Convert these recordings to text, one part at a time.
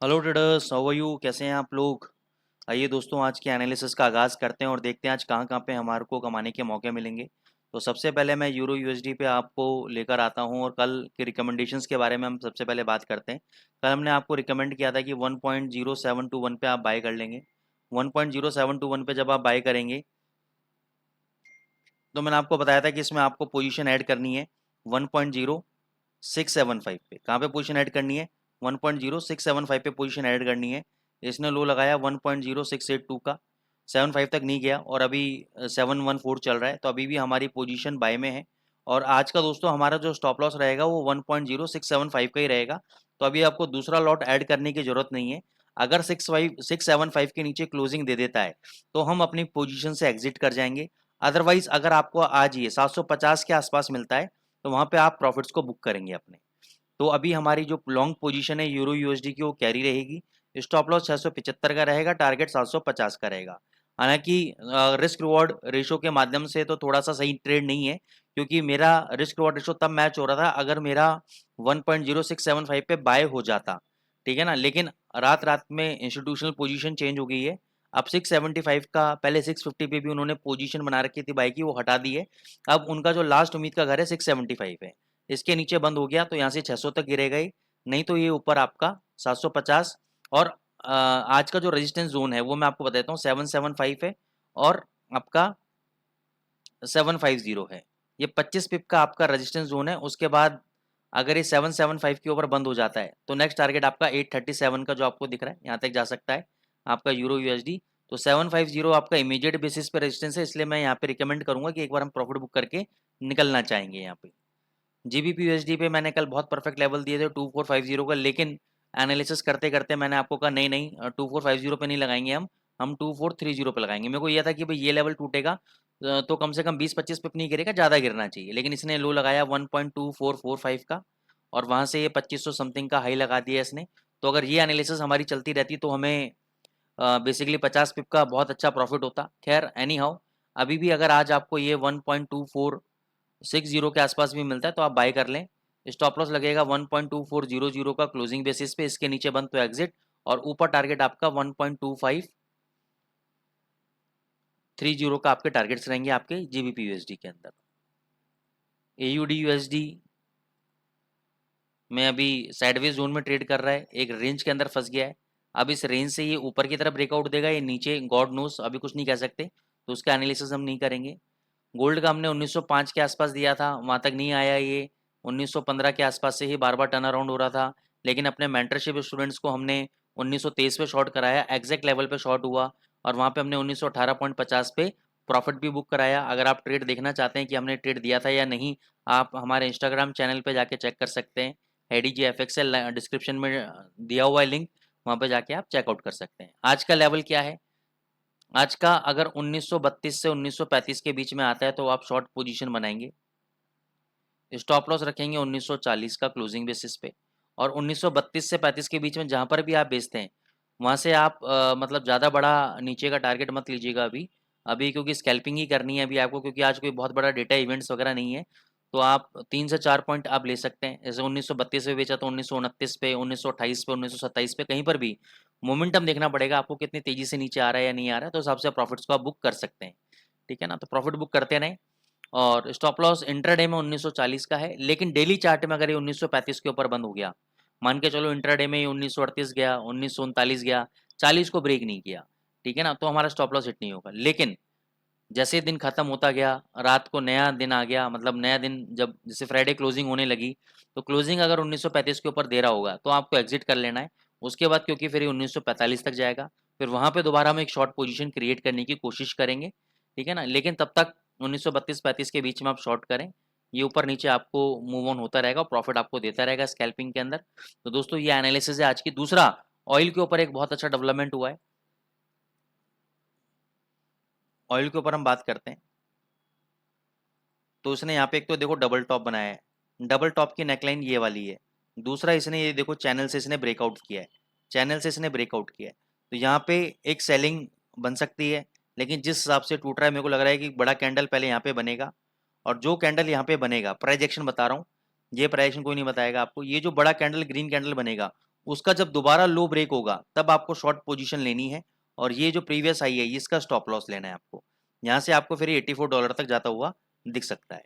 Hello traders, how are you? कैसे हैं आप लोग? आइए दोस्तों, आज के एनालिसिस का आगाज़ करते हैं और देखते हैं आज कहाँ कहाँ पे हमारे को कमाने के मौके मिलेंगे। तो सबसे पहले मैं यूरो यूएसडी पे आपको लेकर आता हूँ और कल के रिकमेंडेशंस के बारे में हम सबसे पहले बात करते हैं। कल हमने आपको रिकमेंड किया था कि 1.0721 पे आप बाय कर लेंगे। 1.0721 पे जब आप बाय करेंगे तो मैंने आपको बताया था कि इसमें आपको पोजीशन ऐड करनी है 1.0675 पे। कहाँ पे पोजीशन ऐड करनी है? 1.0675 पे पोजीशन ऐड करनी है। इसने लो लगाया 1.0682 का, 75 तक नहीं गया और अभी 714 चल रहा है, तो अभी भी हमारी पोजीशन बाय में है। और आज का दोस्तों हमारा जो स्टॉप लॉस रहेगा वो 1.0675 का ही रहेगा। तो अभी आपको दूसरा लॉट ऐड करने की जरूरत नहीं है। अगर 675 के नीचे क्लोजिंग दे देता है तो हम अपनी पोजीशन से एग्जिट कर जाएंगे। अदरवाइज अगर आपको आज ये 750 के आसपास मिलता है तो वहां पे आप प्रॉफिट्स को बुक करेंगे अपने। तो अभी हमारी जो लॉन्ग पोजीशन है यूरो यूएसडी की वो कैरी रहेगी। स्टॉप लॉस 675 का रहेगा, टारगेट 750 का रहेगा। हालांकि रिस्क रिवॉर्ड रेशो के माध्यम से तो थोड़ा सा सही ट्रेड नहीं है, क्योंकि मेरा रिस्क रिवॉर्ड रेशो तब मैच हो रहा था अगर मेरा 1.0675 पे बाय हो जाता, ठीक है ना। लेकिन रात रात में इंस्टीट्यूशनल पोजीशन चेंज हो गई है। अब 675 का, पहले 650 पे भी उन्होंने पोजीशन बना रखी थी बाय की, वो हटा दी है। अब उनका जो लास्ट उम्मीद का घर है 675 है। इसके नीचे बंद हो गया तो यहाँ से 600 तक गिरेगा ही, नहीं तो ये ऊपर आपका 750। और आज का जो रेजिस्टेंस जोन है वो मैं आपको बताता हूँ, 775 है और आपका 750 है। ये 25 पिप का आपका रेजिस्टेंस जोन है। उसके बाद अगर ये 775 के ऊपर बंद हो जाता है तो नेक्स्ट टारगेट आपका 837 का जो आपको दिख रहा है यहाँ तक जा सकता है आपका यूरो यूएसडी। तो 750 आपका इमीडिएट बेसिस पे रेजिस्टेंस है, इसलिए मैं यहाँ पे रिकमेंड करूंगा कि एक बार हम प्रॉफिट बुक करके निकलना चाहेंगे यहाँ पे। जीबीपी यूएसडी पे मैंने कल बहुत परफेक्ट लेवल दिए थे 2450 का, लेकिन एनालिसिस करते करते मैंने आपको कहा नहीं नहीं, 2450 पे नहीं लगाएंगे हम 2430 पे लगाएंगे। मेरे को यह था कि भाई ये लेवल टूटेगा तो कम से कम 20-25 पिप नहीं गिरेगा, ज़्यादा गिरना चाहिए, लेकिन इसने लो लगाया 1.2445 का और वहाँ से ये 2500 समथिंग का हाई लगा दिया इसने। तो अगर ये एनालिसिस हमारी चलती रहती तो हमें बेसिकली 50 पिप का बहुत अच्छा प्रॉफिट होता। खैर एनी हाउ, अभी भी अगर आज आपको ये 1.2460 के आसपास भी मिलता है तो आप बाय कर लें। स्टॉप लॉस लगेगा 1.2400 का क्लोजिंग बेसिस पे, इसके नीचे बंद तो एग्जिट, और ऊपर टारगेट आपका 1.2530 का आपके टारगेट्स रहेंगे आपके जीबीपी यूएसडी के अंदर। एयूडी यूएसडी में अभी साइडवेज जोन में ट्रेड कर रहा है, एक रेंज के अंदर फंस गया है। अब इस रेंज से ये ऊपर की तरफ ब्रेकआउट देगा, ये नीचे गॉड नोस, अभी कुछ नहीं कह सकते, तो उसका एनालिसिस हम नहीं करेंगे। गोल्ड का हमने 1905 के आसपास दिया था, वहाँ तक नहीं आया ये। 1915 के आसपास से ही बार बार टर्न अराउंड हो रहा था, लेकिन अपने मेंटरशिप स्टूडेंट्स को हमने 1923 पे शॉर्ट कराया, एग्जैक्ट लेवल पे शॉर्ट हुआ और वहाँ पे हमने 1918.50 पे प्रॉफिट भी बुक कराया। अगर आप ट्रेड देखना चाहते हैं कि हमने ट्रेड दिया था या नहीं, आप हमारे इंस्टाग्राम चैनल पे जाके चेक कर सकते हैं। एडीजी एफएक्सएल डिस्क्रिप्शन में दिया हुआ है लिंक, वहाँ पे जाके आप चेकआउट कर सकते हैं। आज का लेवल क्या है? आज का अगर 1932 से 1935 के बीच में आता है तो आप शॉर्ट पोजीशन बनाएंगे। स्टॉप लॉस रखेंगे 1940 का क्लोजिंग बेसिस पे, और 1932 से 35 के बीच में जहां पर भी आप बेचते हैं वहां से आप मतलब ज़्यादा बड़ा नीचे का टारगेट मत लीजिएगा अभी। अभी क्योंकि स्कैल्पिंग ही करनी है अभी आपको, क्योंकि आज कोई बहुत बड़ा डेटा इवेंट्स वगैरह नहीं है। तो आप 3 से 4 पॉइंट आप ले सकते हैं। जैसे 1932 पे बेचा तो 1929 पे, 1928 पे, 1927 पे, कहीं पर भी मोमेंटम देखना पड़ेगा आपको, कितनी तेजी से नीचे आ रहा है या नहीं आ रहा है, तो उस हिसाब से प्रॉफिट्स को आप बुक कर सकते हैं। ठीक है ना, तो प्रॉफिट बुक करते रहें। और स्टॉप लॉस इंट्राडे में 1940 का है, लेकिन डेली चार्ट में अगर ये 1935 के ऊपर बंद हो गया, मान के चलो इंट्राडे में 1938 गया, 1939 गया, 40 को ब्रेक नहीं किया, ठीक है ना, तो हमारा स्टॉप लॉस हिट नहीं होगा। लेकिन जैसे दिन खत्म होता गया, रात को नया दिन आ गया, मतलब नया दिन जब जैसे फ्राइडे क्लोजिंग होने लगी, तो क्लोजिंग अगर 1935 के ऊपर दे रहा होगा तो आपको एग्जिट कर लेना है। उसके बाद क्योंकि फिर ये 1945 तक जाएगा, फिर वहां पे दोबारा हम एक शॉर्ट पोजीशन क्रिएट करने की कोशिश करेंगे, ठीक है ना। लेकिन तब तक 1932-35 के बीच में आप शॉर्ट करें, ये ऊपर नीचे आपको मूव ऑन होता रहेगा, प्रॉफिट आपको देता रहेगा स्कैल्पिंग के अंदर। तो दोस्तों ये एनालिसिस है आज की। दूसरा, ऑयल के ऊपर एक बहुत अच्छा डेवलपमेंट हुआ है। ऑयल के ऊपर हम बात करते हैं तो इसने यहाँ पे एक तो देखो डबल टॉप बनाया है, डबल टॉप की नेकलाइन ये वाली है। दूसरा, इसने ये देखो चैनल से इसने ब्रेकआउट किया है, चैनल से इसने ब्रेकआउट किया है, तो यहाँ पे एक सेलिंग बन सकती है। लेकिन जिस हिसाब से टूट रहा है, मेरे को लग रहा है कि बड़ा कैंडल पहले यहाँ पे बनेगा, और जो कैंडल यहाँ पे बनेगा, प्राइजेक्शन बता रहा हूँ, ये प्राइजेक्शन कोई नहीं बताएगा आपको, ये जो बड़ा कैंडल ग्रीन कैंडल बनेगा उसका जब दोबारा लो ब्रेक होगा तब आपको शॉर्ट पोजीशन लेनी है, और ये जो प्रीवियस हाई है इसका स्टॉप लॉस लेना है आपको। यहाँ से आपको फिर $84 तक जाता हुआ दिख सकता है।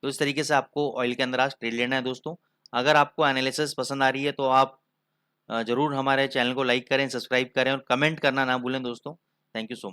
तो इस तरीके से आपको ऑयल के अंदर आज ट्रेड लेना है दोस्तों। अगर आपको एनालिसिस पसंद आ रही है तो आप ज़रूर हमारे चैनल को लाइक करें, सब्सक्राइब करें और कमेंट करना ना भूलें दोस्तों। Thank you so much.